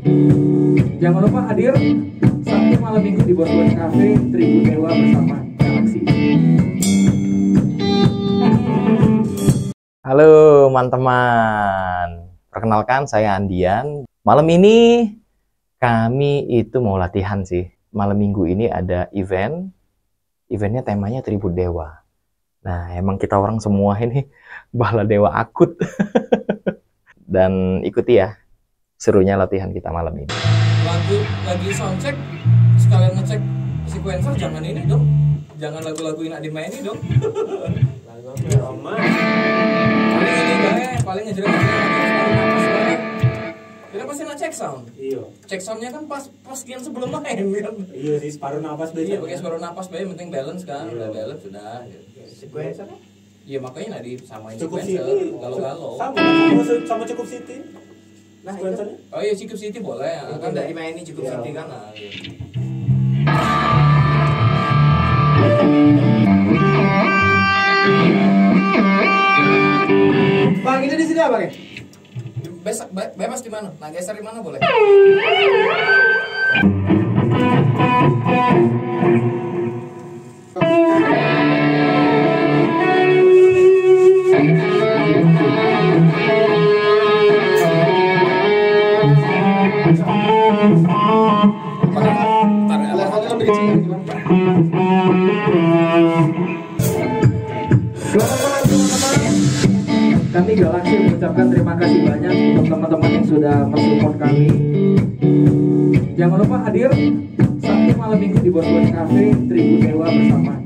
Jangan lupa hadir Sabtu malam minggu di Bos Cafe Tribun Dewa bersama Galaxy. Halo teman-teman, perkenalkan saya Andian. Malam ini kami itu mau latihan sih. Malam minggu ini ada eventnya temanya Tribun Dewa. Nah emang kita orang semua ini bala dewa akut. Dan ikuti ya serunya latihan kita malam ini. Lagi soundcheck sekalian ngecek sequencer, jangan ini dong, jangan lagu-lagu yang dimainin dong. Lagu apa ya Oma? Paling ini bae, paling ngejelas kita pasti ngecek sound. Iya. Cek soundnya kan pas sekian sebelum main kan. Iya sih, separuh napas bae. Iya, pakai separuh napas bae, penting balance kan. Udah balance sudah. Sequencer? Iya makanya nggak disamain sequencer. Galau-galau. Sama cukup City. Nah, oh iya Cukup City boleh, kan udah dimainin Cukup City kan. Nah, Bang, ini di sini apa ya? Bebas di mana? Nah, geser di mana boleh? Kami Galaxy mengucapkan terima kasih banyak untuk teman-teman yang sudah mensupport kami. Jangan lupa hadir Sabtu malam minggu di Bos Cafe Tribun Dewa bersama